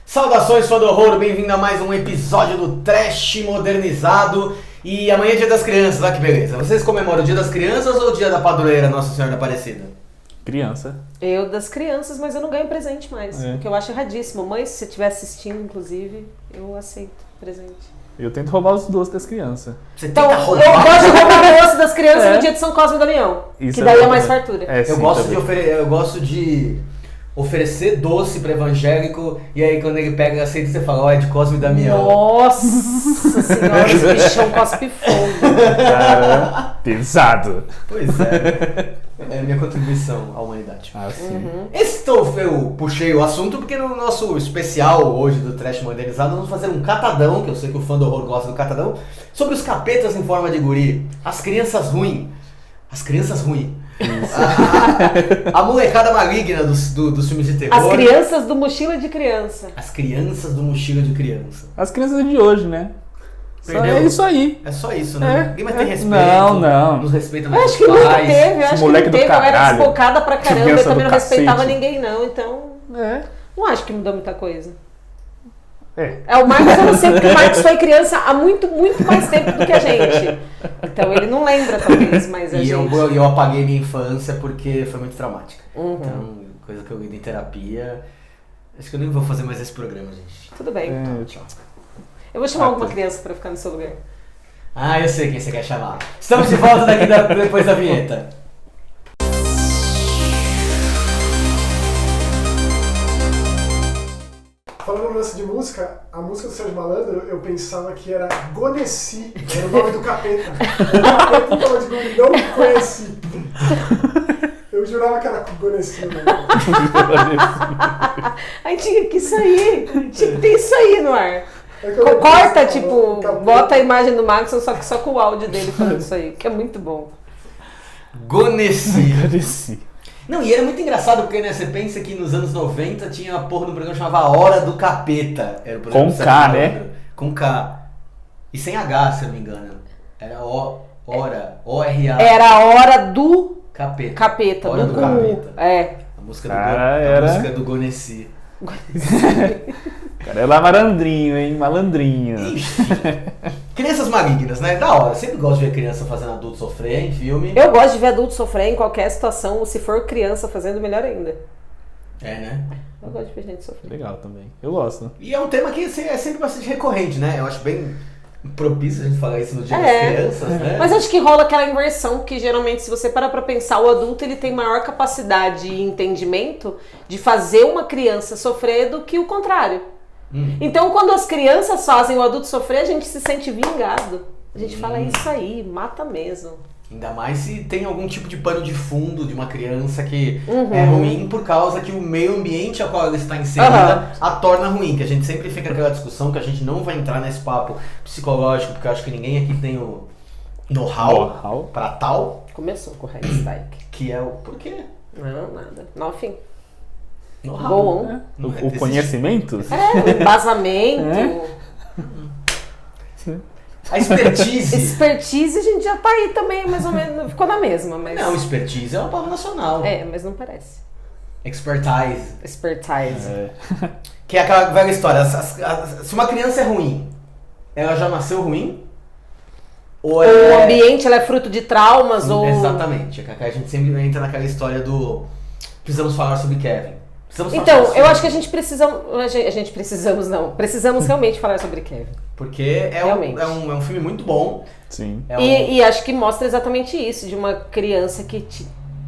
Saudações, fã do horror, bem-vindo a mais um episódio do Trash Modernizado. E amanhã é Dia das Crianças, olha que beleza. Vocês comemoram o Dia das Crianças ou o Dia da Padroeira Nossa Senhora da Aparecida? Criança. Eu das crianças, mas eu não ganho presente mais, o que eu acho erradíssimo. Mãe, se você estiver assistindo, inclusive, eu aceito presente. Eu tento roubar os doces das crianças. Você Então, tenta eu roubar? gosto de roubar o doce das crianças no dia de São Cosme e Damião, Isso que é daí é bom mais também. fartura. É, Eu sim, gosto, também. eu gosto de oferecer doce para evangélico e aí quando ele pega e aceita, você fala, ó, é de Cosme e Damião. Nossa senhora, esse bichão cospe fogo. Cara, pesado. Pois é, é a minha contribuição à humanidade. Ah, sim. Eu puxei o assunto porque no nosso especial hoje do Trash Modernizado vamos fazer um catadão, que eu sei que o fã do horror gosta do catadão, sobre os capetas em forma de guri, as crianças ruins. As crianças ruins. A molecada maligna dos filmes de terror. As crianças do mochila de criança. As crianças do mochila de criança. As crianças de hoje, né? Só Perdeu? é isso aí. É só isso, né? Ninguém mais tem respeito. Não. Nos respeita Eu mais acho os que nunca pais. teve, eu Esse acho que moleque não do teve. Eu era caralho. desbocada pra caramba, eu Criança também do não respeitava cacete. ninguém não, então não acho que mudou muita coisa. É. É, o Marcos, eu não sei, porque o Marcos foi criança há muito mais tempo do que a gente. Então ele não lembra, talvez, mas a E gente. eu apaguei minha infância porque foi muito traumática. Uhum. Então, coisa que eu lido em terapia. Acho que eu nem vou fazer mais esse programa, gente. Tudo bem. É. Tchau. Eu vou chamar alguma criança pra ficar no seu lugar. Ah, eu sei quem você quer chamar. Estamos de volta depois da vinheta. Falando no lance de música, a música do Sérgio Malandro, eu pensava que era Goneci, era o nome do capeta. O capeta falou de guri, não conheci. Eu jurava que era Goneci, né? Aí tinha que sair. Tinha que ter isso aí no ar. É que eu Corta, pensava, tipo, capeta. bota a imagem do Marcos, só com o áudio dele falando isso aí, que é muito bom. Goneci. Agradeci. Não, e era muito engraçado porque, né, você pensa que nos anos 90 tinha a porra de um programa que chamava A Hora do Capeta. Era o programa Com do Sérgio K, Malandro. né? Com K. E sem H, se eu não me engano. Era Hora, O-R-A. Era a hora do Capeta. capeta, Hora do cu. capeta. É. A música Cara, a era- música do Goneci. Cara, é lá malandrinho, hein? Malandrinho. Enfim. Crianças malignas, né? Da hora. Sempre gosto de ver criança fazendo adulto sofrer em filme. Eu gosto de ver adulto sofrer em qualquer situação, se for criança fazendo, melhor ainda. É, né? Eu gosto de ver gente sofrer. Legal também. Eu gosto. E é um tema que assim, é sempre bastante recorrente, né? Eu acho bem propício a gente falar isso no Dia das É. Crianças, né? Mas acho que rola aquela inversão, porque geralmente se você parar pra pensar, o adulto ele tem maior capacidade e entendimento de fazer uma criança sofrer do que o contrário. Então quando as crianças fazem o adulto sofrer, a gente se sente vingado. A gente fala, é isso aí, mata mesmo. Ainda mais se tem algum tipo de pano de fundo de uma criança que é ruim por causa que o meio ambiente ao qual ela está inserida a torna ruim. Que a gente sempre fica naquela discussão que a gente não vai entrar nesse papo psicológico, porque eu acho que ninguém aqui tem o know-how Know-how. pra tal, Começou com o hashtag. que é o... Por quê? Não, nada. Não, enfim. Know-how. Go on. Não O existe. conhecimento? É, o embasamento. A expertise. Expertise, a gente já tá aí também, mais ou menos. Ficou na mesma, mas. Não, expertise é uma palavra nacional. É, mas não parece. Expertise. Expertise. É. Que é aquela velha história. Se uma criança é ruim, ela já nasceu ruim? Ou O ambiente ela é fruto de traumas ou. Exatamente. A gente sempre entra naquela história do... Precisamos falar sobre Kevin. Precisamos falar Então, sobre eu Kevin. acho que precisamos realmente falar sobre Kevin. Porque é Realmente. um filme muito bom. Sim. É um- E acho que mostra exatamente isso, de uma criança que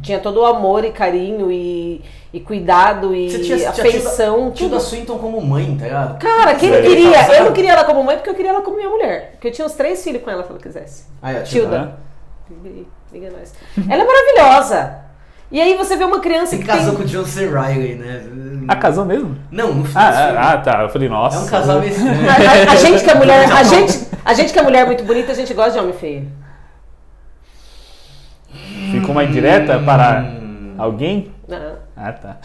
tinha todo o amor e carinho e cuidado e Você tinha afeição. Tio da tudo. Swinton como mãe, tá ligado? Cara, quem Você queria? casado? Eu não queria ela como mãe porque eu queria ela como minha mulher. Porque eu tinha uns 3 filhos com ela se ela quisesse. Aí, ó, Tilda. Liga nós. Ela é maravilhosa. E aí você vê uma criança Você que casou tem... com o John C. Reilly, né? Ah, casou mesmo? Não, no final do filme. Tá. Eu falei, nossa. É um casal meio estranho. A gente que é mulher, a gente que é mulher muito bonita, a gente gosta de homem feio. Ficou uma indireta para alguém? Não, Ah, tá.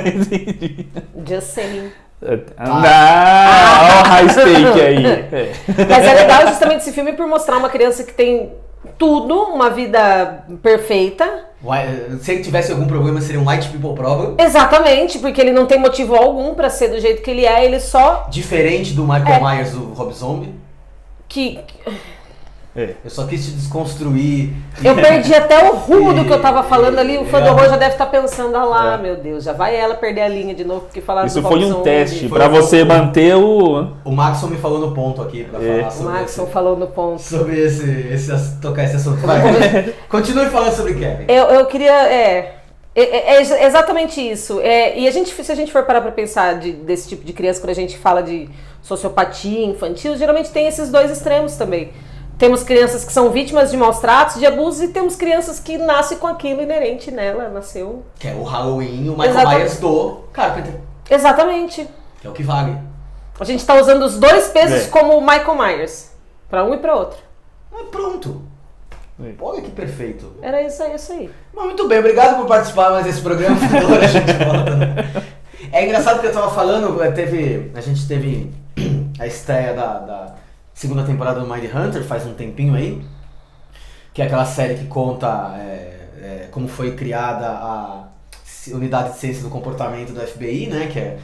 Entendi. just saying. Olha o high stake aí. É. Mas é legal justamente esse filme por mostrar uma criança que tem tudo, uma vida perfeita. Se ele tivesse algum problema, seria um white people problem. Exatamente, porque ele não tem motivo algum pra ser do jeito que ele é, ele só... Diferente do Michael Myers do Rob Zombie. Eu só quis te desconstruir. Eu perdi até o rumo do que eu tava falando ali. O fã do horror já deve estar pensando, lá, meu Deus, já vai ela perder a linha de novo, porque falaram Isso do foi Rob um Zombie. teste pra você manter o... O Maxon me falou no ponto aqui pra falar O sobre Maxon falou no ponto. sobre tocar esse assunto. Vai, continue falando sobre Kevin. Eu queria... É exatamente isso. E se a gente for parar pra pensar desse tipo de criança, quando a gente fala de sociopatia infantil, geralmente tem esses dois extremos também. Temos crianças que são vítimas de maus tratos, de abusos, e temos crianças que nascem com aquilo inerente nela, nasceu. Que é o Halloween, o Michael Myers do Carpenter. Exatamente. Que é o que vale. A gente tá usando os dois pesos como o Michael Myers. Pra um e pra outro. Pronto. Olha que perfeito. Era isso aí. Mas muito bem, obrigado por participar mais desse programa. A gente volta. É engraçado que eu tava falando, a gente teve a estreia da segunda temporada do Mindhunter, faz um tempinho aí, que é aquela série que conta como foi criada a Unidade de Ciência do Comportamento do FBI, né, que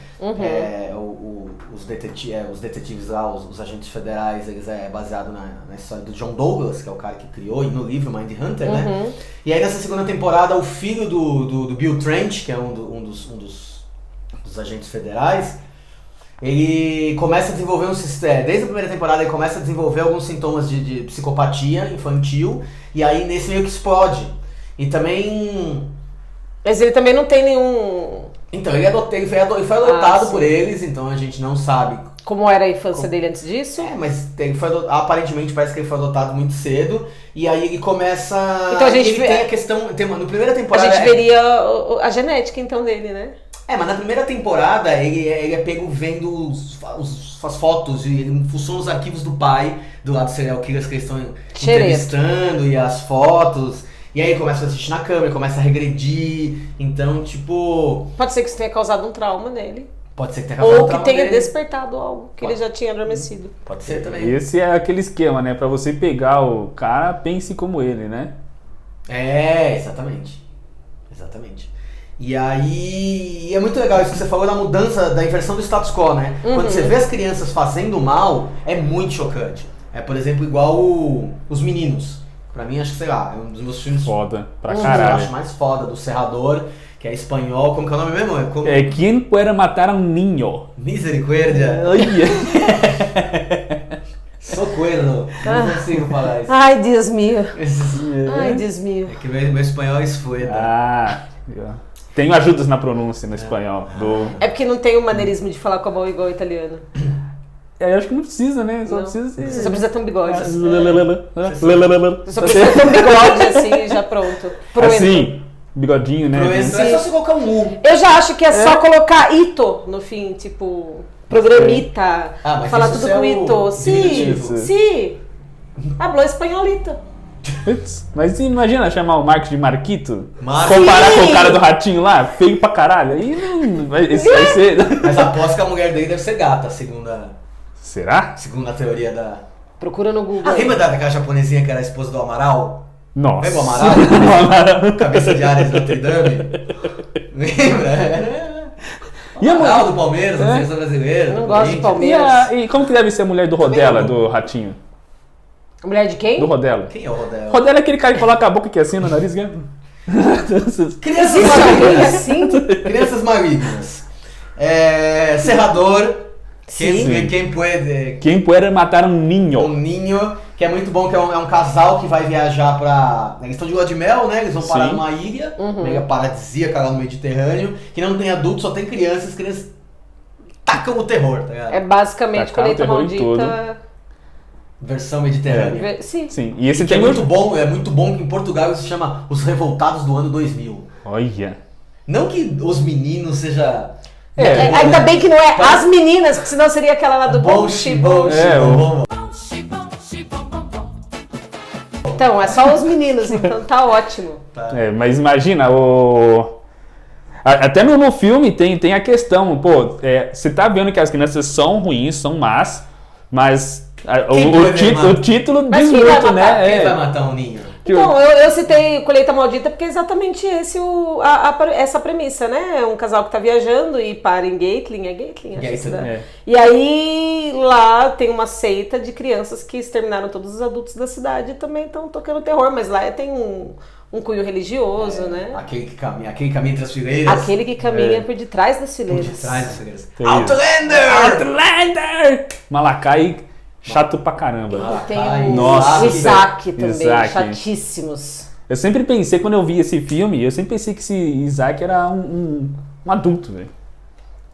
os detetives lá, os agentes federais, eles baseado na história do John Douglas, que é o cara que criou, e no livro Mindhunter, né, e aí nessa segunda temporada o filho do Bill Trent, que é um dos agentes federais, ele começa a desenvolver desde a primeira temporada ele começa a desenvolver alguns sintomas de psicopatia infantil, e aí nesse meio que explode. E também... Mas ele também não tem nenhum... Então, ele foi adotado por eles, então a gente não sabe... Como era a infância dele antes disso? Mas aparentemente parece que ele foi adotado muito cedo, e aí ele começa... Então a gente tem a questão... No primeira temporada... A gente veria a genética, então, dele, né? Mas na primeira temporada ele é pego vendo as fotos e ele funciona os arquivos do pai, do lado do serial killers que eles estão entrevistando, e as fotos, e aí ele começa a assistir na câmera, começa a regredir, então tipo... Pode ser que isso tenha causado um trauma nele. Pode ser que tenha causado um trauma ou que tenha dele. Despertado algo que ele já tinha adormecido. Pode ser também. Esse é aquele esquema, né? Pra você pegar o cara, pense como ele, né? Exatamente. E aí, é muito legal isso que você falou da mudança, da inversão do status quo, né? Quando você vê as crianças fazendo mal, é muito chocante. Por exemplo, igual Os Meninos. Pra mim, acho que, sei lá, é um dos meus filmes... Foda, pra eu caralho. acho mais foda, do Serrador, que é espanhol. Como que é o nome mesmo? Quem puede matar um niño? Misericórdia. Socorro. Não consigo falar isso. Ai, Deus meu. Ai, Deus meu. É que meu espanhol é esfueta. Tenho ajudas na pronúncia no espanhol. É porque não tem o maneirismo de falar com a mão igual o italiano. Eu acho que não precisa, né? Você só precisa ter um bigode. Você só precisa ter um bigode assim e já pronto. Assim, bigodinho, né? É só você colocar um U. Eu já acho que é só colocar ito no fim, tipo, programita. Mas falar isso tudo é com o ito. diminutivo. Sim. Hablou espanholito. Mas imagina chamar o Marcos de Marquito, Marcos. comparar com o cara do ratinho lá, feio pra caralho. Aí não vai ser. Mas aposto que a mulher dele deve ser gata, segunda Será? a teoria da... Procura no Google. Lembra daquela japonesinha que era a esposa do Amaral? Nossa. Lembra o Amaral? Cabeça de Ares de Notre Dame? Lembra? E a Amaral do Palmeiras, da seleção brasileira. Não do gosto de Corinthians. Palmeiras. E como que deve ser a mulher do Rodela, do ratinho? A mulher de quem? Do Rodela. Quem é o Rodel? Rodela é aquele cara que coloca a boca aqui assim no nariz, né? Crianças Existe alguém malignas. assim? Crianças malignas. Serrador. Quem pode... Quem puede matar um niño? Um ninho, que é muito bom, que é um casal que vai viajar pra... Eles estão de lua de mel, né? Eles vão parar numa ilha, mega paradisíaca lá no Mediterrâneo, que não tem adultos, só tem crianças. As crianças tacam o terror, tá ligado? É basicamente Tacaram colheita o terror em maldita. Versão mediterrânea. Sim. Sim. E esse Que é tem muito bom que em Portugal isso se chama Os Revoltados do Ano 2000. Olha. Não que Os Meninos seja... Ainda bem que não é as meninas, porque senão seria aquela lá do bom bom. Então, é só os meninos, então tá ótimo. Mas imagina, até no filme tem a questão, você tá vendo que as crianças são ruins, são más, mas O título Mas diz quem vai muito, matar? né? Quem vai matar um ninho? Então, eu citei Colheita Maldita porque é exatamente esse essa premissa, né? Um casal que tá viajando e para em Gatling, Gatling? Acho que É. E aí, lá tem uma seita de crianças que exterminaram todos os adultos da cidade e também estão tocando terror, mas lá tem um cunho religioso, né? Aquele que caminha entre as fileiras. Aquele que caminha por detrás das Por fileiras. detrás das fileiras. Terrível. Outlander! Malakai, chato pra caramba. Tem Ai, o nossa. Isaac também, Isaac. chatíssimos. Eu sempre pensei, quando eu vi esse filme, eu sempre pensei que esse Isaac era um adulto, velho.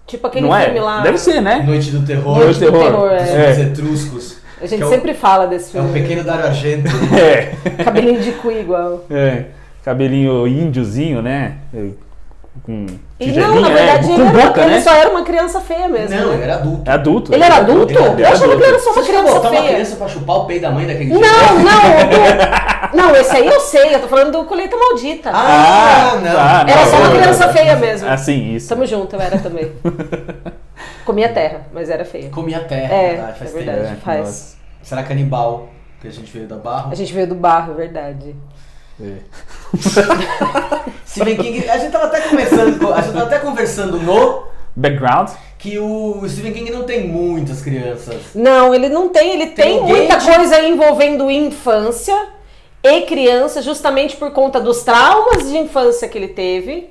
Tipo aquele Não filme é? lá. Deve ser, né? Noite do Terror. Noite do Terror. Os etruscos. A gente Que é o- sempre fala desse É um filme. pequeno Dario Argento. É. Cabelinho de cu igual. É. Cabelinho índiozinho, né? Com E tigelinha, não, na verdade, com ele, boca, ele né? só era uma criança feia mesmo. Não, né? ele era adulto. É adulto. Ele era adulto? Ele era Eu achava que ele era só uma Você já criança botar uma feia. criança pra chupar o peito da mãe daquele jeito? Não, esse aí eu sei, eu tô falando do Colheita Maldita. Ah, não. tá, Era não, só uma eu- criança feia mesmo. Assim, isso. Tamo junto, eu era também. Comia terra, mas era feia. Comia terra, É, verdade, faz é verdade. tempo. É, faz. nossa. Será canibal? Que a gente veio da barro? A gente veio do barro, verdade. É. Stephen King, a gente tava até conversando no Background? que o Stephen King não tem muitas crianças. Não, ele não tem, ele Tem tem o muita Gage. coisa envolvendo infância e criança, justamente por conta dos traumas de infância que ele teve.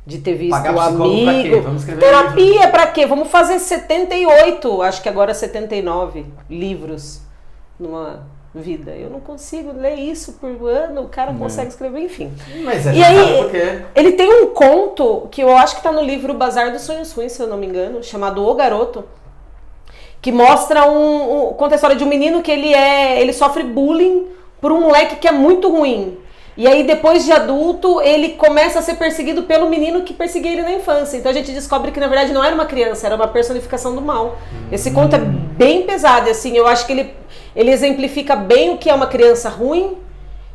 De ter visto Pagar o psicólogo pra quê? amigo. Vamos escrever Terapia pra quê? Vamos fazer 78, acho que agora 79 livros numa vida. Eu não consigo ler isso por ano, o cara consegue escrever, enfim. Mas a E gente sabe aí, por quê. ele tem um conto que eu acho que tá no livro Bazar dos Sonhos Ruins, se eu não me engano, chamado O Garoto, que mostra conta a história de um menino que ele sofre bullying por um moleque que é muito ruim. E aí, depois de adulto, ele começa a ser perseguido pelo menino que perseguia ele na infância. Então a gente descobre que, na verdade, não era uma criança, era uma personificação do mal. Esse conto é bem pesado, e, assim, eu acho que ele exemplifica bem o que é uma criança ruim.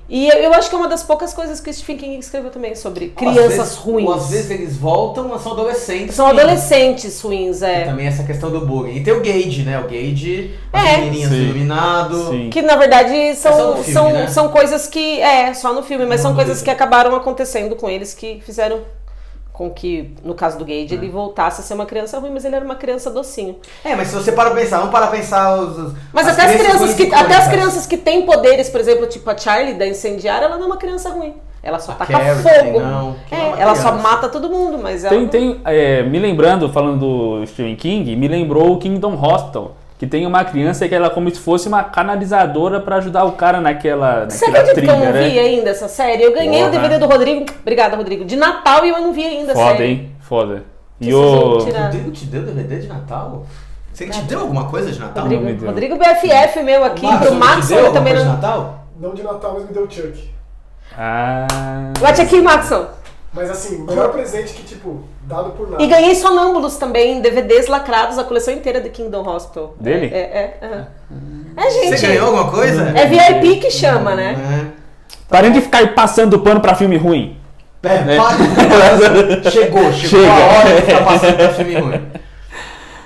E eu acho que é uma das poucas coisas que o Stephen King escreveu também, sobre crianças ruins. Ou às vezes eles voltam, mas são adolescentes. São adolescentes ruins, E também essa questão do bullying. E tem o Gage, né? O Gage, É. as menininhas Sim. iluminado. Sim. Que na verdade só são, no filme, né? são coisas que. É, só no filme, mas Não são no coisas livro. que acabaram acontecendo com eles que fizeram com que, no caso do Gage, ele voltasse a ser uma criança ruim, mas ele era uma criança docinho. É, mas se você para pra pensar, vamos parar pra pensar Mas as até as ruins crianças icônicas. que têm poderes, por exemplo, tipo a Charlie da Incendiária, ela não é uma criança ruim. Ela só A taca Carrie fogo. também não, que não é uma Ela só criança. mata todo mundo, mas ela. Me lembrando, falando do Stephen King, me lembrou o Kingdom Hospital, que tem uma criança que ela é como se fosse uma canalizadora pra ajudar o cara naquela Você trilha, acredita que eu não né? vi ainda essa série? Eu ganhei o Porra. DVD do Rodrigo. Obrigada, Rodrigo. De Natal e eu não vi ainda a Foda, série. hein? Foda. E Precisam o... tirar. Rodrigo te deu DVD de Natal? Você te deu alguma coisa de Natal? Rodrigo, não me deu. Rodrigo BFF meu aqui, Max, pro ele Max te deu ele alguma também coisa de não. Natal? Não de Natal, mas me deu Chuck. Ah... Bate aqui, Maxon. Mas assim, o melhor presente que, tipo, dado por nada. E ganhei Sonâmbulos também, DVDs lacrados, a coleção inteira de Kingdom Hospital. Dele? É, gente. Você ganhou alguma coisa? É VIP que chama, né? É. Parem de ficar passando pano pra filme ruim. Chegou Chega. a hora de ficar passando pra filme ruim.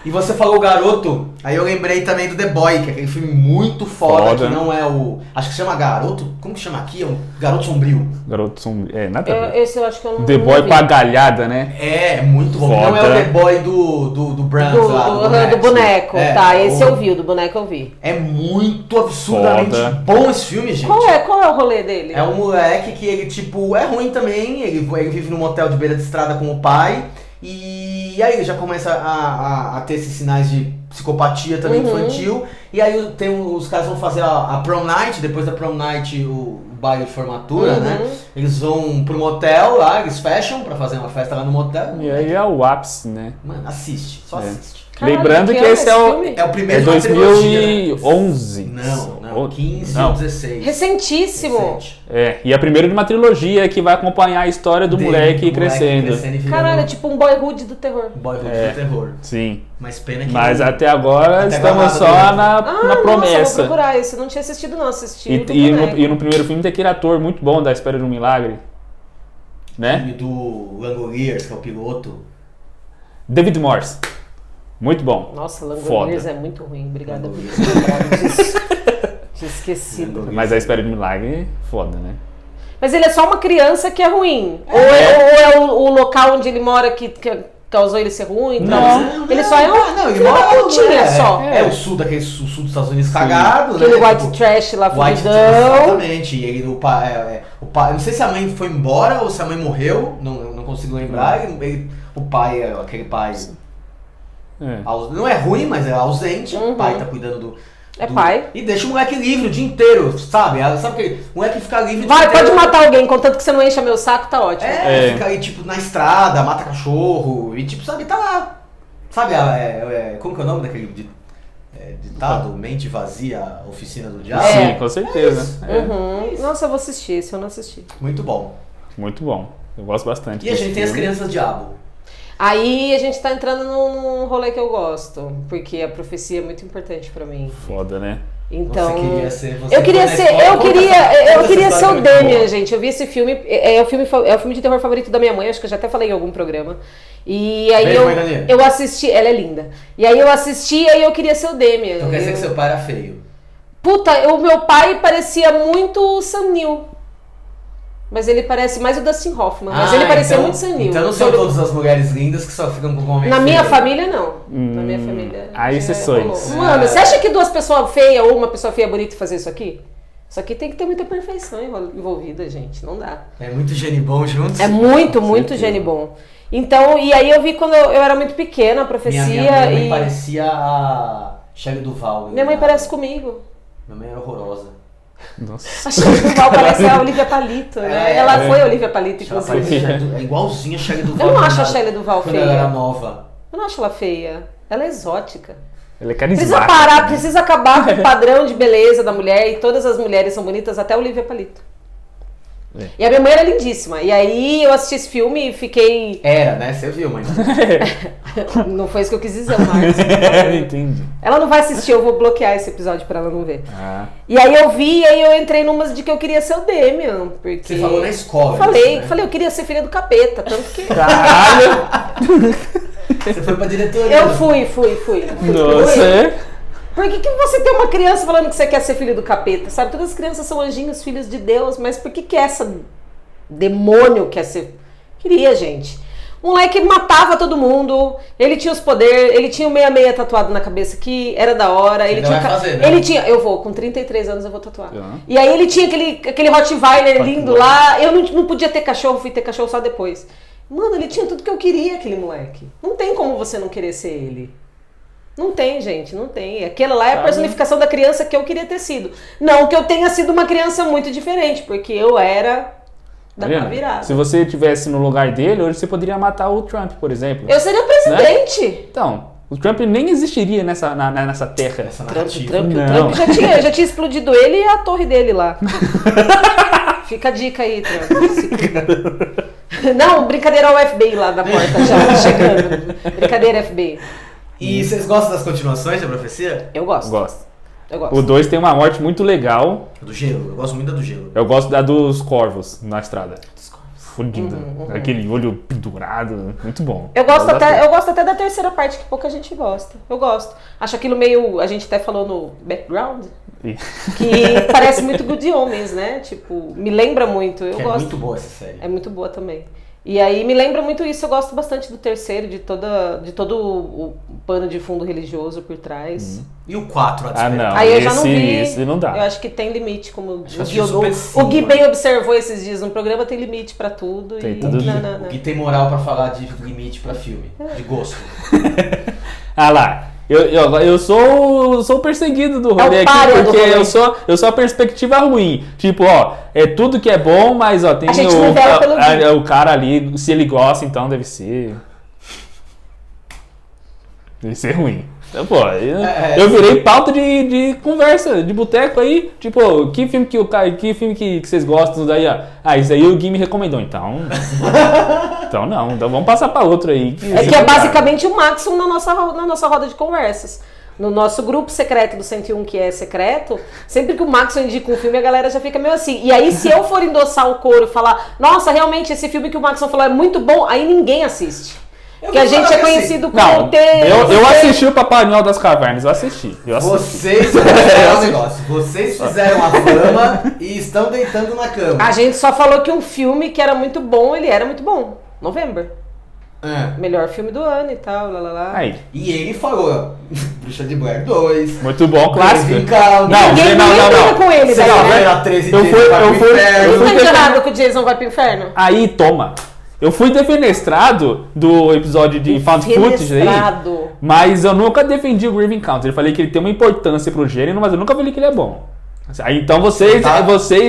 E você falou Garoto, aí eu lembrei também do The Boy, que é aquele filme muito foda, Foda. que não é o... Acho que chama Garoto, como que chama aqui? É um Garoto Sombrio. Garoto sombrio. É, nada a ver. Esse eu acho que eu não The não Boy vi. com a galhada, né? É muito bom. Foda. Não é o The Boy do Brands lá, Do boneco, É, tá. Esse o- eu vi, o do boneco eu vi. É muito absurdamente Foda. bom esse filme, gente. Qual é o rolê dele? É um moleque que ele, tipo, é ruim também, ele vive num motel de beira de estrada com o pai, e aí ele já começa a ter esses sinais de psicopatia também infantil, e aí os caras vão fazer a prom night, depois da prom night o baile de formatura, né? Eles vão pro motel lá, eles fecham pra fazer uma festa lá no motel. E aí é o ápice, né? Mano, assiste, só assiste. Caralho, Lembrando que ano esse é o... filme? É o É primeiro de uma trilogia, né? 2011. Não, 15 Não. ou 16. Recentíssimo. Recente. É, e é primeiro de uma trilogia que vai acompanhar a história do Dele, moleque do crescendo. e virando Caralho, é tipo um boyhood do terror. Boyhood É. do terror. Sim. Mas pena que Mas não- até agora Até estamos agora só nada na Nossa, vou promessa. procurar esse. Eu não tinha assistido, não. Assisti o do E boneco. no primeiro filme tem aquele ator muito bom da Espera de um Milagre. Né? filme do Langoliers, que é o piloto. David Morse. Muito bom. Nossa, Langoliers Foda. é muito ruim. Obrigada por ter lembrado disso. Tinha esquecido. Mas a Espera de Milagre, foda, né? Mas ele é só uma criança que é ruim. Ou é o local onde ele mora que causou ele ser ruim? Não. Ele só é Não, ele é uma pontinha só. É o sul o sul dos Estados Unidos cagado, Aquele né? white Tipo, trash lá, White fudidão. exatamente. E aí o pai, não sei se a mãe foi embora ou se a mãe morreu, não consigo lembrar. O pai, aquele pai, É. não é ruim, mas é ausente. O pai tá cuidando do... pai. E deixa o moleque livre o dia inteiro, sabe? Sabe aquele moleque fica livre o dia Vai, inteiro. pode matar alguém, contanto que você não encha meu saco, tá ótimo. Fica aí, tipo, na estrada, mata cachorro, e tipo, sabe, tá lá. Sabe, como que é o nome daquele ditado? Mente vazia, oficina do diabo? Sim, com certeza. Nossa, eu vou assistir, esse eu não assisti. Muito bom. Muito bom. Eu gosto bastante. E a desse gente tem as filme. crianças diabo. Aí a gente tá entrando num rolê que eu gosto, porque a profecia é muito importante pra mim. Foda, né? Então, Você queria ser... Você eu queria foi na ser, escola, eu conta queria essa ser o história muito Damian, boa. gente. Eu vi esse filme, é o filme de terror favorito da minha mãe, acho que eu já até falei em algum programa. E aí Beijo, mãe Daniela. eu assisti, ela é linda. E aí eu assisti e eu queria ser o Damian. Então quer dizer que seu pai era feio. Puta, o meu pai parecia muito o Sam Neill. Mas ele parece mais o Dustin Hoffman. Mas ele parecia muito Sam Neill. Então não são todas as mulheres lindas que só ficam com homem Na minha feio. família, não. Na minha família. há já exceções. rolou. Mano, você acha que duas pessoas feias ou uma pessoa feia bonita fazer isso aqui? Isso aqui tem que ter muita perfeição envolvida, gente. Não dá. É muito gene bom juntos. É muito, Com muito certeza. gene bom. Então, e aí eu vi quando eu era muito pequena a profecia Minha mãe e. parecia a Shelley Duval. Minha mãe parece comigo. Minha mãe era horrorosa. Nossa. A Shelley Duval parece a Olivia Palito, né? Ela foi a Olivia Palito, Ela inclusive. parecia igualzinha a Shelley Duval. Eu não acho a quando Shelley Duval quando ela era feia. nova. Eu não acho ela feia. Ela é exótica. Ele é Precisa carismático. parar, precisa acabar com o padrão de beleza da mulher e todas as mulheres são bonitas, até a Olivia Palito. É. E a minha mãe era lindíssima. E aí eu assisti esse filme e fiquei. Era, né? Você viu, mãe? Não foi isso que eu quis dizer, Marcos. Entendi. Ela não vai assistir, eu vou bloquear esse episódio pra ela não ver. Ah, E aí eu vi, e aí eu entrei numas de que eu queria ser o Damian, porque... Você falou na escola. Falei, isso, né? eu queria ser filha do capeta, tanto que... caralho! Você foi pra diretoria. Eu fui. Nossa. Por que você tem uma criança falando que você quer ser filho do capeta, sabe? Todas as crianças são anjinhos, filhos de Deus, mas por que essa demônio quer ser... Queria, gente. O moleque matava todo mundo, ele tinha os poderes, ele tinha o 66 tatuado na cabeça que era da hora. Ele Ainda tinha, vai fazer, né? ele tinha, eu vou, com 33 anos eu vou tatuar. Uhum. E aí ele tinha aquele Rottweiler lindo lá, eu não podia ter cachorro, fui ter cachorro só depois. Mano, ele tinha tudo que eu queria, aquele moleque. Não tem como você não querer ser ele. Não tem, gente, não tem. Aquela lá é a personificação da criança que eu queria ter sido. Não que eu tenha sido uma criança muito diferente, porque eu era da Tá vendo? pá virada. Se você estivesse no lugar dele, hoje você poderia matar o Trump, por exemplo. Eu seria presidente. Então, o Trump nem existiria nessa terra. Essa Trump, narrativa. o Não. Trump já tinha explodido ele e a torre dele lá. Fica a dica aí, Trump. Não, brincadeira ao FBI lá na porta já chegando. Brincadeira FBI. E vocês gostam das continuações da profecia? Eu gosto. Gosto. Eu gosto. O 2 tem uma morte muito legal. Do gelo. Eu gosto muito da do gelo. Eu gosto da dos corvos na estrada. Fudida. Aquele olho pendurado. Muito bom. Eu gosto até da terceira parte, que pouca gente gosta. Eu gosto. Acho aquilo meio. A gente até falou no background. Que parece muito Good Homens, né? Tipo, me lembra muito. Eu Que gosto. é muito boa essa série. É muito boa também. E aí me lembra muito isso, eu gosto bastante do terceiro, de todo o pano de fundo religioso por trás. E o 4, a Ah, despertar? não. Aí eu já não vi. Esse não dá. Eu acho que tem limite, como Acho o que super sim, o Gui mano. bem observou esses dias no programa, tem limite pra tudo. Tem e... tudo. Não. O Gui tem moral pra falar de limite pra filme. De gosto. Ah lá. Eu sou o perseguido do rolê É o aqui, páreo do porque rolê. eu sou a perspectiva ruim. Tipo, ó, é tudo que é bom, mas ó, tem A gente não vela pelo vídeo. o cara ali, se ele gosta, então deve ser. Deve ser ruim. Então, pô, eu virei pauta de conversa, de boteco aí. Tipo, que filme que vocês gostam daí, ó? Ah, isso aí o Gui me recomendou, então. Então vamos passar pra outro aí. É que é basicamente o máximo na nossa roda de conversas. No nosso grupo secreto do 101, que é secreto, sempre que o Maxon indica um filme, a galera já fica meio assim. E aí, se eu for endossar o couro e falar, nossa, realmente, esse filme que o Maxon falou é muito bom, aí ninguém assiste. Que a gente é conhecido como Não, eu assisti o Papai Noel das Cavernas, eu assisti. Vocês fizeram um negócio. Vocês fizeram a fama e estão deitando na cama. A gente só falou que um filme que era muito bom, ele era muito bom. November. Melhor filme do ano e tal, lá, lá, lá. Aí. E ele falou, Bruxa de Blair 2. Muito bom, clássico. Ninguém com ele, Você daí, né? era 13 Eu fui Não tá errado que o Jason vai pro inferno. Aí, toma. Eu fui defenestrado do episódio de Found Footage aí, mas eu nunca defendi o Grave Encounter. Eu falei que ele tem uma importância pro gênero, mas eu nunca falei que ele é bom. Aí, então vocês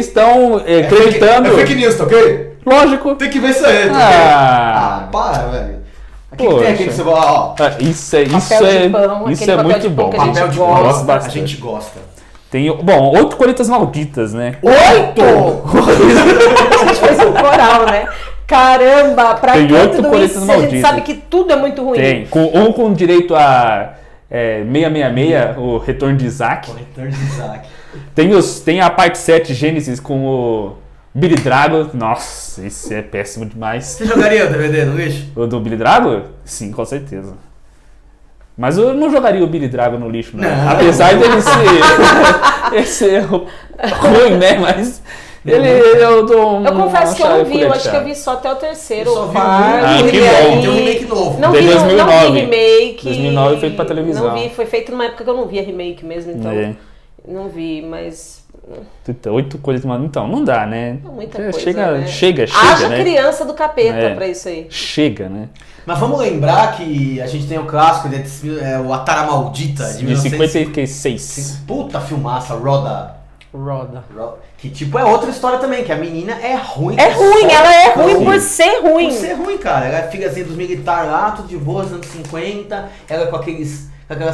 estão acreditando... É fake news, tá ok? Lógico. Tem que ver isso aí, tá para, velho. Aqui que tem aquele que você vai ó. Isso é muito bom. Papel de pão, a gente gosta. Tem, bom, 8 coletas malditas, né? 8! A gente fez um coral, né? Caramba, pra tem que 8 tudo coletas isso? malditas. A gente sabe que tudo é muito ruim. Tem, com direito a 666, o Retorno de Isaac. O Retorno de Isaac. Tem a parte 7 Gênesis com o Billy Drago. Nossa, isso é péssimo demais. Você jogaria o DVD no lixo? O do Billy Drago? Sim, com certeza. Mas eu não jogaria o Billy Drago no lixo, não. Apesar dele ser ruim, né? Mas eu confesso que eu não vi, eu acho que eu vi só até o terceiro. Eu só vi que bom. Tem um remake novo. Não vi 2009. remake. 2009 feito pra televisão. Não vi, foi feito numa época que eu não via remake mesmo, então. Não vi, mas... 8 coisas, mas então, não dá, né? Muita coisa, chega, haja né? criança do capeta pra isso aí. Chega, né? Mas vamos lembrar que a gente tem o clássico, o A Tara Maldita, de 56. Puta filmaça, Roda. Roda. Que tipo é outra história também, que a menina é ruim. Ela é ruim por ser ruim. Por ser ruim, cara. Ela é filhazinha dos militares lá, tudo de boa, nos anos 50, ela com aquelas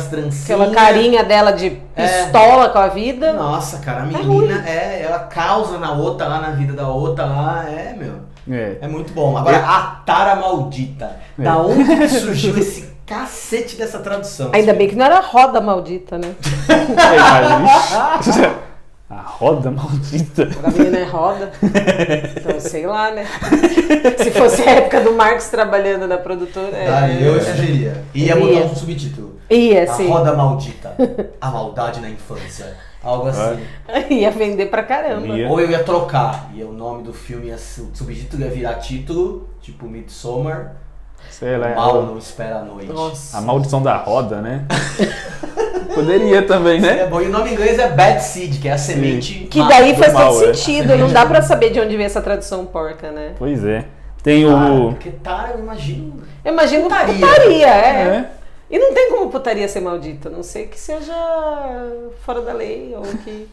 trancinhas. Aquela carinha dela de pistola com a vida. Nossa, cara, a menina ela causa na outra lá, na vida da outra lá, É muito bom. Agora, A Tara Maldita. Da onde que surgiu esse cacete dessa tradução? Ainda bem que não era Roda Maldita, né? A Roda Maldita. A menina é roda. Então, sei lá, né? Se fosse a época do Marcos trabalhando na produtora... eu sugeria. Ia mudar um subtítulo. Sim. A Roda Maldita. A maldade na infância. Algo assim. Ia vender pra caramba. Ou eu ia trocar. E o nome do filme, o subtítulo ia virar título, tipo Midsommar. Sei lá. O mal não espera a noite. Nossa. A maldição da roda, né? Poderia também, né? É bom. E o nome em inglês é Bad Seed, que é a semente. Que daí faz mal, todo sentido. Não dá pra saber de onde veio essa tradução porca, né? Pois é. Tem Porque Tara, eu imagino. Eu imagino putaria. E não tem como putaria ser maldita, a não sei que seja fora da lei ou que...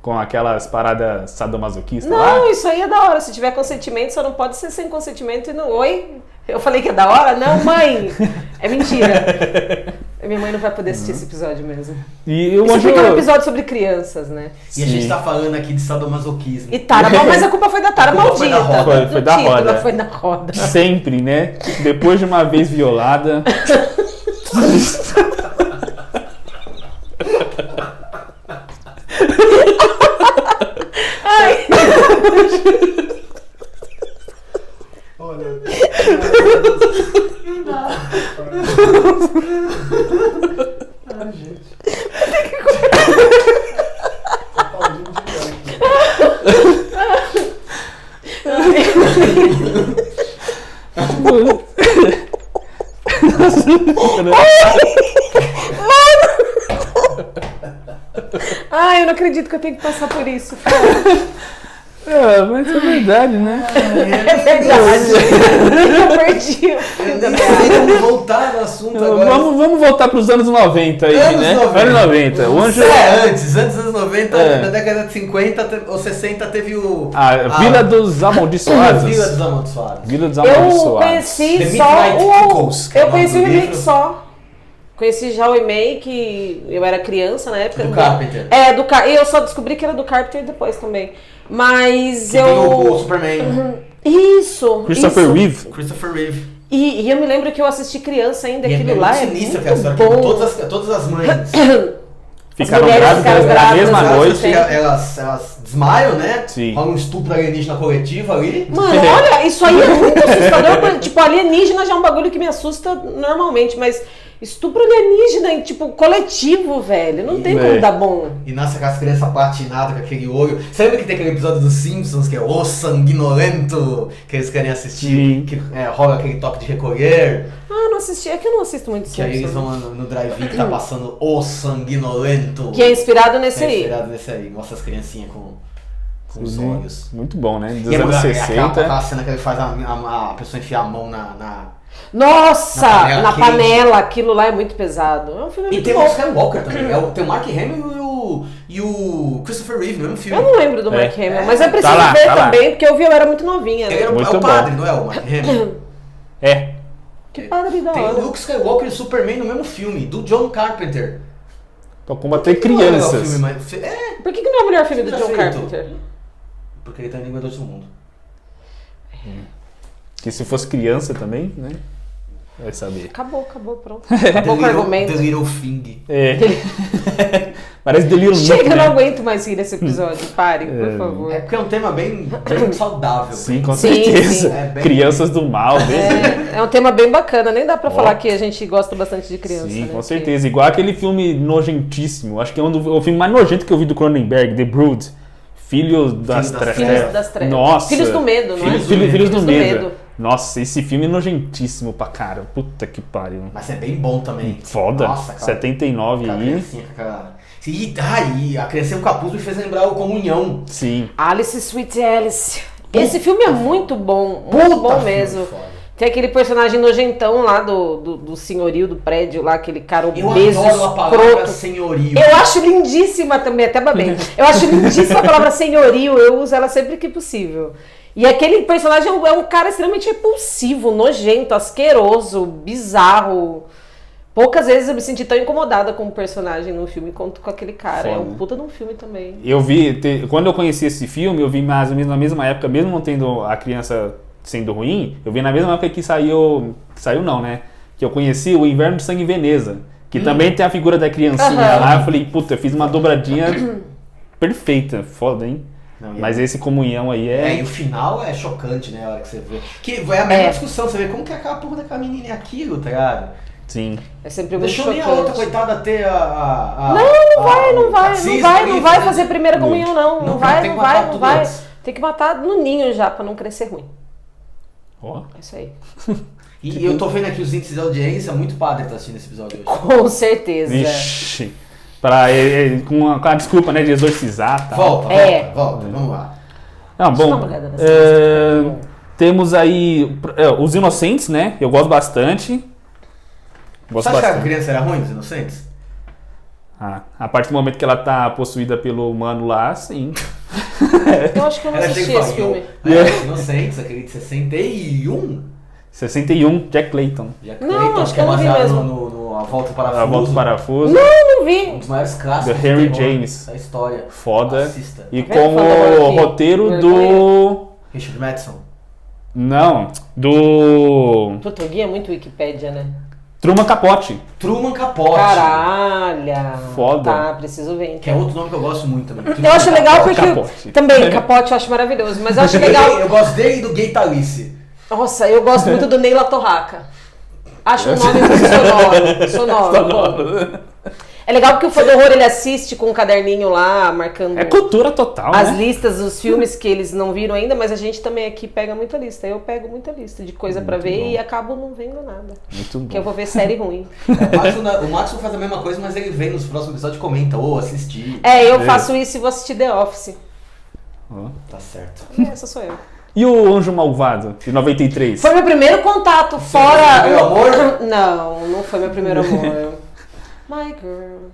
Com aquelas paradas sadomasoquistas lá? Não, isso aí é da hora. Se tiver consentimento, só não pode ser sem consentimento e não... Oi? Eu falei que é da hora? Não, mãe! É mentira. Minha mãe não vai poder assistir esse episódio mesmo. E isso porque é um episódio sobre crianças, né? E a gente tá falando aqui de sadomasoquismo. E Tara, mas a culpa foi da Tara Maldita. Foi da roda. Foi da roda. Sempre, né? Depois de uma vez violada... Ai. Olha. Não dá. Ai, gente. Ai, eu não acredito que eu tenho que passar por isso. Mas é verdade, né? É verdade. Eu perdi. Vamos voltar no assunto agora. Vamos voltar para os anos 90 aí, anos né? 90. Anos 90. O anjo... antes dos anos 90, na década de 50 ou 60 teve o... A Vila dos Amaldiçoados. Vila dos Amaldiçoados. Vila dos Amaldiçoados. Eu conheci The só Midnight Pickles, que é eu o nome conheci do o remake livro. só. Conheci já o remake, eu era criança na época. Do Carpenter. E eu só descobri que era do Carpenter depois também. Mas Tem o Superman. Isso. Christopher Reeve. Christopher Reeve. E eu me lembro que eu assisti criança ainda, E aquilo é lá muito é sinistro muito aquela história, bom. que todas as mães Ficaram mulheres grávidas na mesma grávidas, noite. Elas desmaiam, né? Sim. Rola um estupro alienígena coletivo ali. Mano, olha, isso aí é muito assustador. Tipo, alienígena já é um bagulho que me assusta normalmente, mas estupro alienígena, tipo, coletivo, velho. Não tem como dar bom. E nasce aquelas crianças patinadas com aquele olho. Você lembra que tem aquele episódio dos Simpsons que é O Sanguinolento? Que eles querem assistir. Sim. Que rola aquele toque de recolher. Ah, não assisti. É que eu não assisto muito Que aí eles Simpsons. vão no drive-in que tá passando O Sanguinolento. Que é inspirado nesse aí. Inspirado nesse aí. Mostra as criancinhas com os olhos. Muito bom, né? Dos E anos aquela 60. cena que ele faz a pessoa enfiar a mão na... Nossa, Na panela na panela, aquilo lá é muito pesado. É um filme E muito tem bom. o Skywalker também. Tem o Mark Hamill e o Christopher Reeve no mesmo filme. Eu não lembro do Mark Hamill, mas eu preciso lá, ver tá lá. também, porque eu vi, eu era muito novinha. Né? Ele é Muito o padre, bom. não é o Mark Hamill? É. Que padre da Tem hora. o Luke Skywalker e o Superman no mesmo filme, do John Carpenter. Pra combater Não é o crianças. filme, mas... Por que não é o melhor filme do Já John feito. Carpenter? Porque ele tá em Vingadores do Mundo. Que se fosse criança também, né? Vai saber. Acabou, pronto. Acabou com o argumento. The Little Thing. É. Parece delírio muito, Chega, eu não né? aguento mais rir nesse episódio. Pare, por favor. É porque é um tema bem saudável. Sim, com Sim, certeza. sim. É bem- Crianças do mal, né? É um tema bem bacana, nem dá pra Ó. falar que a gente gosta bastante de criança. Sim, né? com certeza. Igual aquele filme nojentíssimo. Acho que é o filme mais nojento que eu vi do Cronenberg, The Brood. Filhos das das Filhos das Trevas. Nossa. Filhos do Medo, não é? Filhos do do Medo. Medo. Nossa, esse filme é nojentíssimo pra cara. Puta que pariu. Mas é bem bom também. Foda. Nossa, cara. 79 Aquela aí. criancinha com aquela... E a criancinha com capuz me fez lembrar o Comunhão. Sim. Alice, Sweet Alice. Esse filme é muito bom. Muito bom filme mesmo. foda. Tem aquele personagem nojentão lá do senhorio do prédio lá, aquele cara Eu obeso, adoro a palavra escroto. senhorio. Eu acho lindíssima também, até babei. Eu acho lindíssima a palavra senhorio, eu uso ela sempre que possível. E aquele personagem é um cara extremamente repulsivo, nojento, asqueroso, bizarro. Poucas vezes eu me senti tão incomodada com o personagem no filme quanto com aquele cara. É Foda. um puta de um filme também. Eu vi, quando eu conheci esse filme, eu vi mais ou menos na mesma época, mesmo não tendo a criança sendo ruim, eu vi na mesma época que saiu não, né? Que eu conheci o Inverno de Sangue em Veneza, que também tem a figura da criancinha Aham. lá. Eu falei, puta, eu fiz uma dobradinha perfeita, foda, hein? Não, Mas esse Comunhão aí e o final é chocante, né? A hora que você vê. Que é a mesma discussão, você vê como que aquela porra daquela menina é aquilo, tá ligado? Sim. É sempre muito Deixou nem chocante. a outra coitada ter Não vai fazer primeira comunhão, não. Não vai. Tem que matar no ninho já, pra não crescer ruim. Ó. É isso aí. E eu tô vendo aqui os índices de audiência, muito padre tá assistindo esse episódio hoje. Com certeza. Vixe. Com a desculpa, né, de exorcizar, tá? Volta, vamos lá. Não, Deixa eu dar bom, uma olhada nessa lista. temos aí Os Inocentes, né? Eu gosto bastante. Você acha que a criança era ruim, dos Inocentes? A partir do momento que ela tá possuída pelo humano lá, sim. Eu acho que eu não assisti esse filme. Os Inocentes, aquele de 61? 61, Jack Clayton. Jack Não, Clayton, acho que é que eu não vi baseado mesmo. no A Volta para A Volta do Parafuso. Não vi. Um dos maiores clássicos Do Harry de terror James. da história. Foda. Assista. E Tá vendo? como Falando aqui. roteiro do... Richard Madison. Não, do Puta, o Gui é muito Wikipédia, né? Truman Capote. Truman Capote. Caralho. Foda. Tá, preciso ver então. Que é outro nome que eu gosto muito também. Eu acho legal porque... Capote. Também, Capote eu acho maravilhoso. Mas eu acho legal... Eu gosto dele e do Gay Talice. Nossa, eu gosto muito do Neila Torraca. Acho um nome muito sonoro. É legal porque o Fã do Horror ele assiste com um caderninho lá, marcando É cultura total, as né? listas dos filmes que eles não viram ainda, mas a gente também aqui pega muita lista. Eu pego muita lista de coisa pra ver bom. e acabo não vendo nada. Muito bom. Porque eu vou ver série ruim. O Max faz a mesma coisa, mas ele vem nos próximos episódios e comenta, assistir. Eu faço isso e vou assistir The Office. Ó. Tá certo. Essa sou eu. E o Anjo Malvado, de 93? Foi meu primeiro contato fora... Meu amor? Não foi meu primeiro amor. My girl.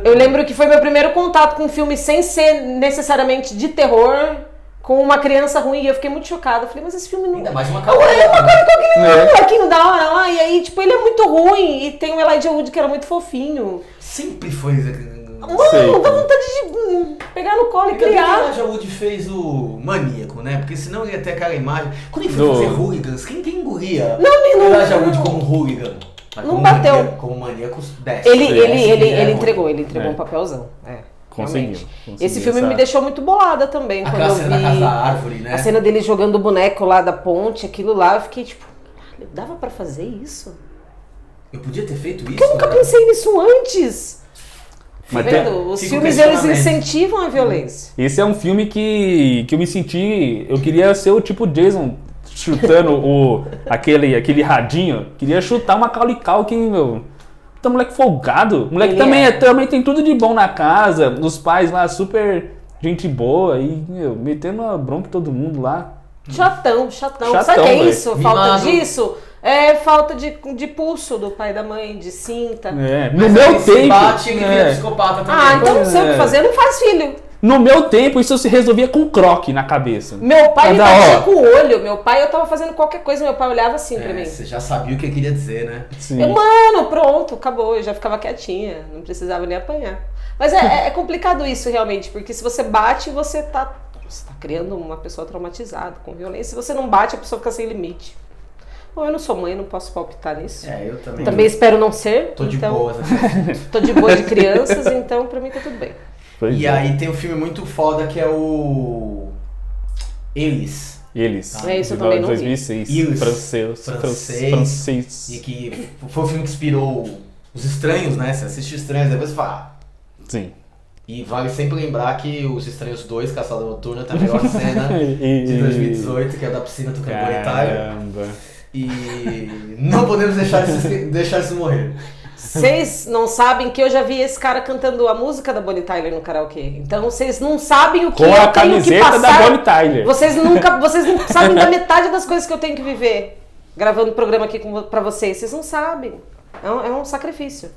Eu lembro que foi meu primeiro contato com um filme sem ser necessariamente de terror, com uma criança ruim, e eu fiquei muito chocada. Eu falei, mas esse filme não... Ainda mais uma É calma. uma coisa com aquele molequinho da hora lá, e aí, tipo, ele é muito ruim, e tem o Elijah Wood que era muito fofinho. Sempre foi. Mano, Sei, dá cara. vontade de pegar no colo e Ainda bem que criar. o Elijah Wood fez o Maníaco, né? Porque senão ele ia ter aquela imagem. Quando ele foi Do- fazer hooligans, quem engolia Não. o Elijah Wood como hooligan? Não bateu. Como maníaco, desce. Ele entregou um papelzão. Conseguiu. Esse filme me deixou muito bolada também. Quando eu vi da casa da árvore, né? a cena dele jogando o boneco lá da ponte, aquilo lá, eu fiquei tipo, dava pra fazer isso? Eu podia ter feito isso? Porque eu nunca pensei nisso antes. Mas Os filmes, eles incentivam a violência. Esse é um filme que eu me senti... Eu queria ser o tipo Jason chutando aquele radinho. Queria chutar uma Macaulay Culkin, meu. Então, moleque folgado. Moleque também tem tudo de bom na casa. Os pais lá, super gente boa. E, meu, metendo uma bronca em todo mundo lá. Chatão. Sabe o que é isso? Falta disso? É falta de pulso do pai e da mãe, de cinta. No meu tempo. Bate, ele vira psicopata também. Então não sei o que fazer, não faz filho. No meu tempo, isso se resolvia com croque na cabeça. Meu pai me batia com o olho. Meu pai, eu tava fazendo qualquer coisa, meu pai olhava assim pra mim. Você já sabia o que eu queria dizer, né? Sim. Mano, pronto, acabou. Eu já ficava quietinha. Não precisava nem apanhar. Mas é complicado isso, realmente. Porque se você bate, você tá criando uma pessoa traumatizada com violência. Se você não bate, a pessoa fica sem limite. Bom, eu não sou mãe, não posso palpitar nisso. Eu também. Também espero não ser. Tô de boa. Tô de boa de crianças, então pra mim tá tudo bem. Aí tem um filme muito foda que é o... Eles. Isso eu também não 2006. vi. Francês. E que foi o filme que inspirou Os Estranhos, né? Você assiste Estranhos, depois você fala... Sim. E vale sempre lembrar que Os Estranhos 2, Caçada Noturna, tem a melhor cena de 2018, que é da piscina do Campo Caramba. E não podemos deixar isso morrer. Vocês não sabem que eu já vi esse cara cantando a música da Bonnie Tyler no karaokê. Então vocês não sabem o que com eu a tenho que camiseta passar. da Bonnie Tyler. Vocês não sabem da metade das coisas que eu tenho que viver gravando o programa aqui pra vocês. Vocês não sabem. É um sacrifício.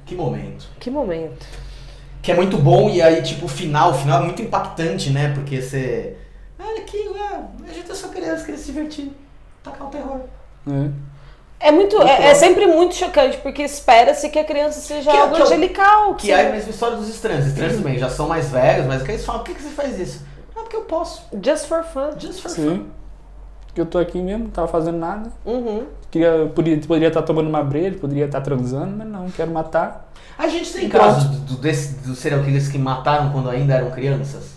Que momento. Que momento. Que é muito bom e aí tipo o final é muito impactante, né? Porque você... Olha aqui, a gente é só criança, queria se divertir. Tacar o terror. É sempre muito chocante, porque espera-se que a criança seja algo angelical. Que é a mesma história dos estranhos. Os estranhos também já são mais velhos, mas que eles falam, por que você faz isso? Porque eu posso. Just for fun. Sim. Porque eu tô aqui mesmo, não tava fazendo nada. Uhum. Poderia estar tomando uma breja, poderia estar transando, mas não, quero matar. A gente tem casos dos serial killers que mataram quando ainda eram crianças?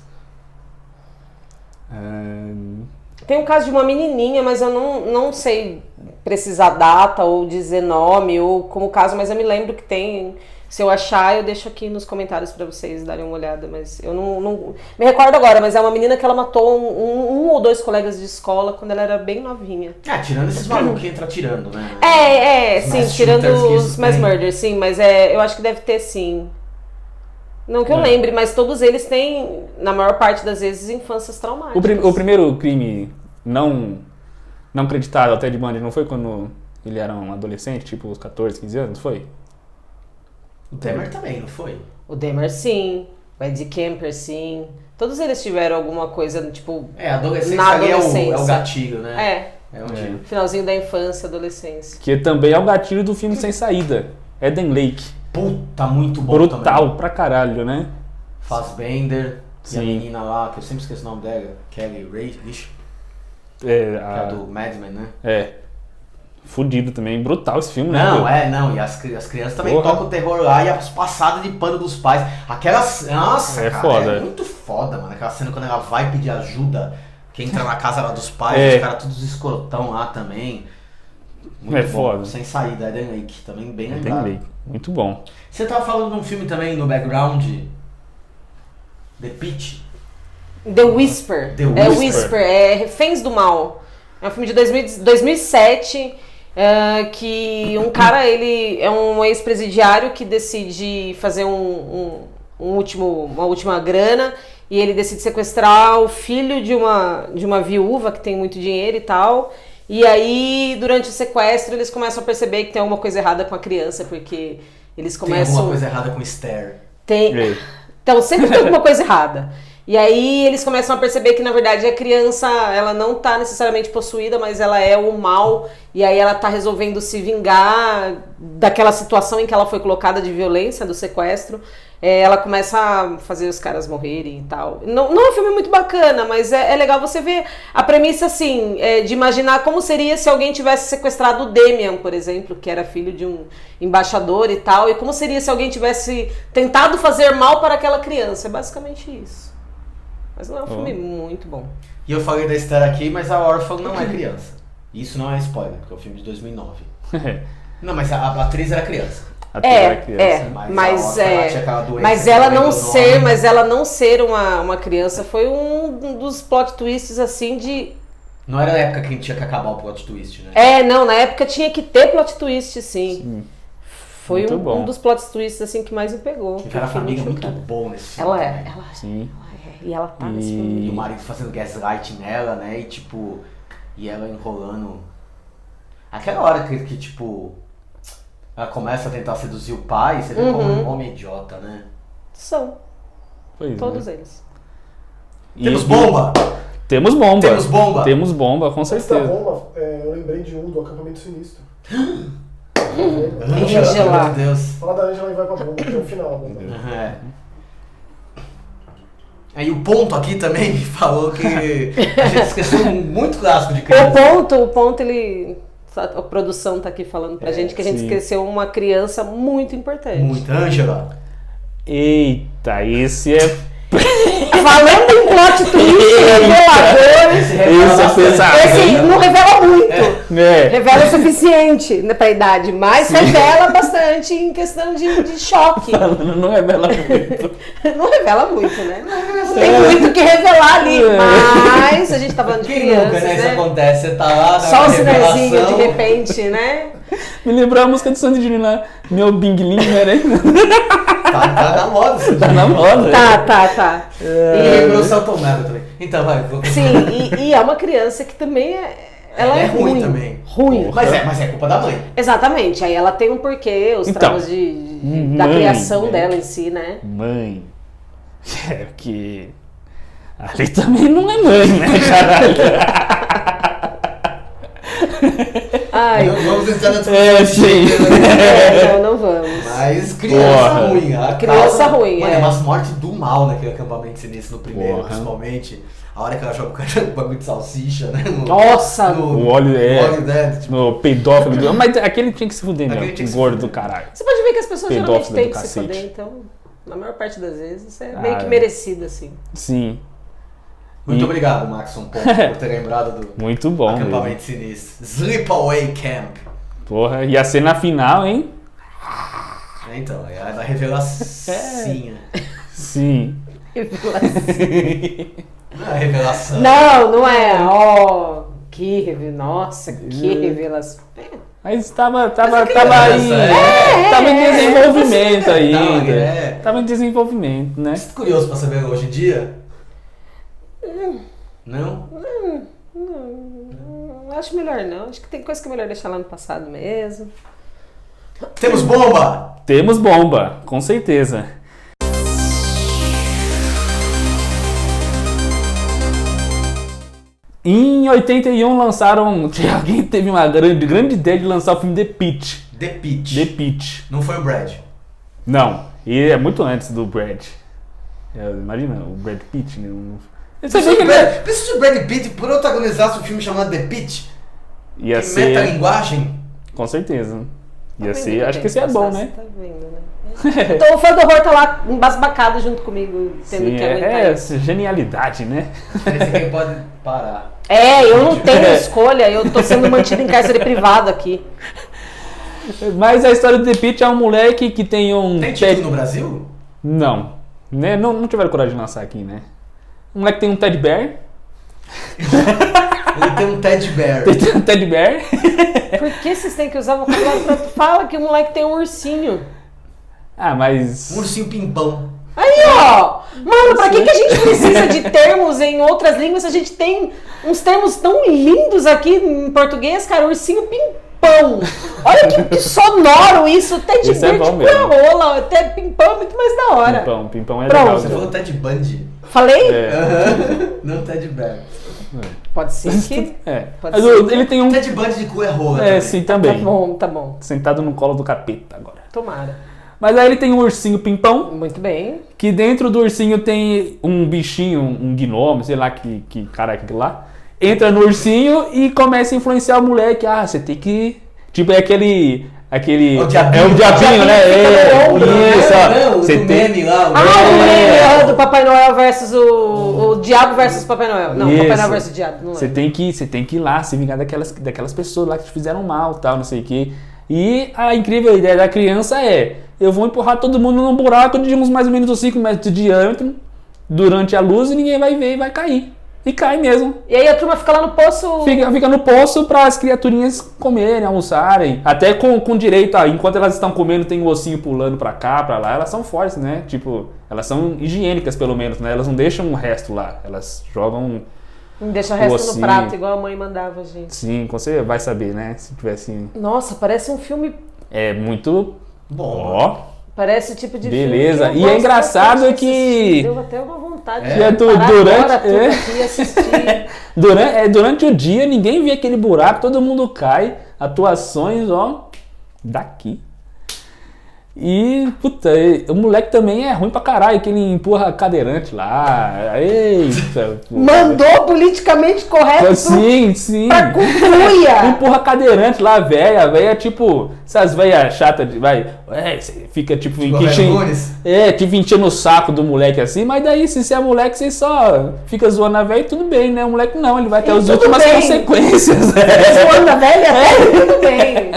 Tem um caso de uma menininha, mas eu não sei precisar data ou dizer nome ou como caso, mas eu me lembro que tem. Se eu achar, eu deixo aqui nos comentários pra vocês darem uma olhada, mas eu não me recordo agora, mas é uma menina que ela matou um ou dois colegas de escola quando ela era bem novinha. Tirando esses malucos que entra atirando, né? Sim, tirando os mass murders, sim, mas eu acho que deve ter sim. Não que eu lembre, mas todos eles têm, na maior parte das vezes, infâncias traumáticas. O primeiro crime não acreditado até de Bundy não foi quando ele era um adolescente, tipo uns 14, 15 anos, foi? O Dahmer também, não foi? O Dahmer sim, o Ed Kemper sim. Todos eles tiveram alguma coisa, tipo, adolescência na ali adolescência. é o gatilho, né? Finalzinho da infância, adolescência. Que também é o gatilho do filme Sem Saída, Eden Lake. Puta, muito bom brutal também. Pra caralho, né? Fassbender, sim. E a menina lá, que eu sempre esqueço o nome dela, Kelly Reichardt. Que é do Mad Men, né? Fudido também, brutal esse filme, né? Não, e as crianças também tocam o terror lá e as passadas de pano dos pais. Aquelas. Nossa, cara, foda. É muito foda, mano. Aquela cena quando ela vai pedir ajuda, que entra na casa lá dos pais, os caras todos escrotão lá também. Muito bom. Foda. Sem Saída, Eden Lake, também bem Eden lembrado. Lake, muito bom. Você tava falando de um filme também no background, The Pitch. The Whisper. É Whisper, é Reféns do Mal. É um filme de 2007, que um cara, ele é um ex-presidiário que decide fazer uma última grana e ele decide sequestrar o filho de uma viúva que tem muito dinheiro e tal. E aí, durante o sequestro, eles começam a perceber que tem alguma coisa errada com a criança, porque eles começam... Tem alguma coisa errada com o Esther. Então, sempre tem alguma coisa errada. E aí eles começam a perceber que, na verdade, a criança, ela não tá necessariamente possuída, mas ela é o mal. E aí ela tá resolvendo se vingar daquela situação em que ela foi colocada de violência, do sequestro. ela começa a fazer os caras morrerem e tal. Não é um filme muito bacana, mas é legal você ver a premissa, assim, de imaginar como seria se alguém tivesse sequestrado o Damian, por exemplo, que era filho de um embaixador e tal, e como seria se alguém tivesse tentado fazer mal para aquela criança. É basicamente isso. Mas não é um filme muito bom. E eu falei da Esther aqui, mas a órfã não é criança. Isso não é spoiler, porque é um filme de 2009. Não, mas a atriz era criança. Mas ela não ser uma criança foi um dos plot twists, assim, de... Não era na época que tinha que acabar o plot twist, né? Não, na época tinha que ter plot twist, sim. Foi um dos plot twists, assim, que mais me pegou. Que era a família muito bom nesse filme. Ela é. E ela tá nesse filme. E o marido fazendo gaslight nela, né? E ela enrolando... Aquela hora que tipo... Ela começa a tentar seduzir o pai, você vê como um homem idiota, né? São. Todos eles. Temos bomba! Temos bomba. Temos bomba. Temos bomba, com certeza. Essa bomba, eu lembrei de do Acampamento Sinistro. Angela. Pelo amor de Deus. Fala da Angela e vai pra bomba, que é o final da bomba. Aí o ponto aqui também falou que a gente esqueceu um muito clássico de criança. O ponto, ele... A produção tá aqui falando pra gente que a gente esqueceu uma criança muito importante. Muito. Angela. Eita, esse é... Falando em plot twist, revelador. Esse é pesado. Esse não revela muito. Revela o suficiente pra idade, mas revela bastante em questão de choque. Não revela muito. Não revela muito, né? Tem muito que revelar ali, mas a gente tá falando de crianças, nunca, né? né? Isso acontece, você tá lá só o sinalzinho de repente, né? Me lembrou a música do Sandy Junior lá, meu Bing Ling, né? Tá na moda, você Tá na moda. Tá. E lembrou o Celton Mello também. Então, vai. Sim, e é uma criança que também ela é ruim também. Ruim. Mas é culpa da mãe. Exatamente. Aí ela tem um porquê, os traumas da criação dela em si, né? Mãe. É que... Ali também não é mãe, né, caralho? Ai. Vamos entrar na discussão. Sim. Não vamos. Mas criança ruim. Criança ruim, Mano, é umas mortes do mal naquele acampamento sinistro no primeiro, principalmente. A hora que ela joga o bagulho de salsicha, né? Nossa! O óleo tipo... No pedófilo. Mas aquele tinha que se fuder mesmo. Que gordo do caralho. Você pode ver que as pessoas Pedófilo geralmente têm que se fuder, então, na maior parte das vezes, é meio que é. merecido, assim. Sim. Muito obrigado, Maxon, por ter lembrado do muito bom, acampamento sinistro. Sleepaway Camp. Porra, ia ser na final, hein? Então, é a revelacinha. Sim. Não é a revelação. Não é. Que revelação. Nossa, que revelação. Mas tava aí. Tava em desenvolvimento ainda. Tava em desenvolvimento, né? Você tá curioso pra saber hoje em dia? Não? Não, acho melhor não. Acho que tem coisa que é melhor deixar lá no passado mesmo. Temos bomba! Temos bomba, com certeza. Em 81 lançaram... Alguém teve uma grande ideia de lançar o filme The Pitch. The Pitch. The Pitch. Não foi o Brad. Não, e é muito antes do Brad. Imagina, o Brad Pitt, né? Pensa se o Brad Pitt protagonizasse um filme chamado The Pitch? Ia que ser... metalinguagem? Com certeza. Ia ser... Acho que esse é bom, né? Tá vendo, né? Então o fã do horror tá lá embasbacado junto comigo, tendo Sim, que aguentar isso. Genialidade, né? Quem pode parar. Eu não tenho escolha, eu tô sendo mantido em cárcere privado aqui. Mas a história do The Pitch é um moleque que tem um... Tem título no Brasil? Não. Né? Não tiveram coragem de lançar aqui, né? Um moleque tem um Teddy Bear. Ele tem um Teddy Bear. Tem um Teddy Bear. Por que vocês têm que usar o vocabulário pra... Fala que o moleque tem um ursinho. Ah, mas... Um ursinho pimpão. Aí, ó! Mano, pra que a gente precisa de termos em outras línguas se a gente tem uns termos tão lindos aqui em português, cara? Ursinho pimpão. Olha que sonoro isso. Teddy Bear é bom tipo a rola. Até pimpão é muito mais da hora. Pimpão é Pronto. legal. Você falou Teddy Bundy. Falei? Não Teddy Bear. Pode ser que... Mas ele tem um... Teddy Bundy de cu é rola também. Sim, também. Tá bom. Sentado no colo do capeta agora. Tomara. Mas aí ele tem um ursinho pimpão, Muito bem. que dentro do ursinho tem um bichinho, um gnomo, sei lá que cara é aquele lá. Entra no ursinho e começa a influenciar o moleque. Ah, você tem que... Tipo, é aquele... O diabinho. É o diabinho, né? fica no ombro, Isso, Não, ó. o Você do tem... meme lá. O meme do Papai Noel versus o Diabo versus Papai Noel. Não, Isso. Papai Noel versus o Diabo. Não Você é. tem que ir lá se vingar daquelas pessoas lá que te fizeram mal, tal, não sei o quê. E a incrível ideia da criança é: eu vou empurrar todo mundo num buraco de uns mais ou menos 5 metros de diâmetro durante a luz e ninguém vai ver e vai cair. E cai mesmo. E aí a turma fica lá no poço. Fica no poço para as criaturinhas comerem, almoçarem. Até com direito a, enquanto elas estão comendo, tem um ossinho pulando pra cá, pra lá. Elas são fortes, né? Tipo, elas são higiênicas pelo menos, né? Elas não deixam o resto lá. Elas jogam. Deixa o resto ossinho. no prato, igual a mãe mandava, gente. Sim, você vai saber, né? Se tivesse. Nossa, parece um filme. É muito. Bom. Ó. Parece o tipo de Beleza. filme. E é engraçado bastante de que- assistir. Deu até uma vontade Que é de parar durante- agora tudo é. aqui e assistir. Durante o dia, ninguém vê aquele buraco, todo mundo cai. Atuações, ó, daqui. E, puta, o moleque também é ruim pra caralho, que ele empurra cadeirante lá. Eita, pô. Mandou politicamente correto Sim. pra cucuia. Empurra cadeirante lá, velha. A velha é tipo, essas velhas chatas de. Você fica tipo Igual Velho Nunes. tipo enchendo o saco do moleque assim, mas daí se você é moleque, você só fica zoando a velha e tudo bem, né? O moleque não, ele vai ter E as tudo últimas bem. consequências. Zoando a velha, tudo bem.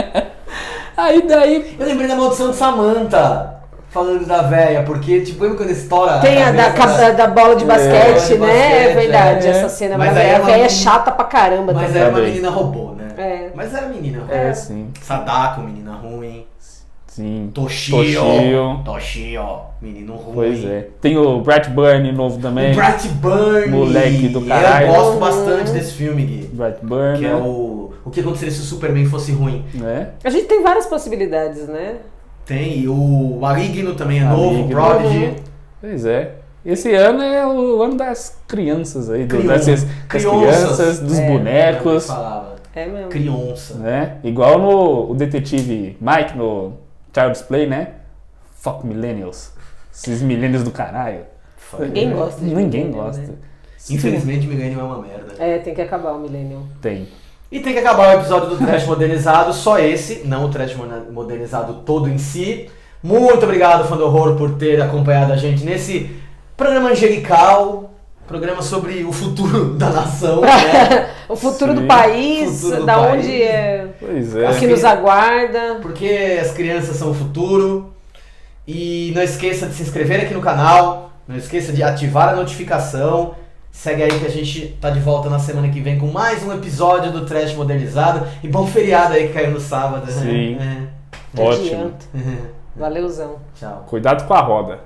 Aí daí. Eu lembrei da maldição de Samantha, falando da véia, porque, tipo, lembra quando estoura Tem a da bola de basquete, de né? basquete, É verdade, é. essa cena. Mas Mas aí a ela velha não- é chata pra caramba Mas também. era uma Também. menina robô, né? É. Mas era menina robô. É, sim. Sadako, menina ruim. Sim. Toshio, menino ruim. Pois é. Tem o Brett Burn novo também. O Brett Burn. Moleque do caralho. Eu gosto bastante desse filme, Gui. Brett Burn. Que é o que aconteceria se o Superman fosse ruim. né? A gente tem várias possibilidades, né? Tem, e o Maligno também é novo, Maligno. Prodigy. Pois é. Esse ano é o ano das crianças aí, Criança. das crianças, dos É, bonecos, Falava. É mesmo. Criança. né? Igual no o detetive Mike no Child's Play, né? Fuck millennials. Esses millennials do caralho. Ninguém gosta de Ninguém millennial, gosta. né? Infelizmente, Millennium é uma merda. É, tem que acabar o Millennium. Tem. E tem que acabar o episódio do Trash Modernizado, só esse, não o Trash Modernizado todo em si. Muito obrigado, Fã do Horror, por ter acompanhado a gente nesse programa angelical, programa sobre o futuro da nação, né? O futuro Sim. do país, Futuro do da país. onde é, Pois o é. que nos aguarda. Porque as crianças são o futuro. E não esqueça de se inscrever aqui no canal, não esqueça de ativar a notificação. Segue aí que a gente tá de volta na semana que vem com mais um episódio do Trash Modernizado. E bom feriado aí que caiu no sábado. Sim. É. Não Ótimo. adianta. Valeuzão. Tchau. Cuidado com a roda.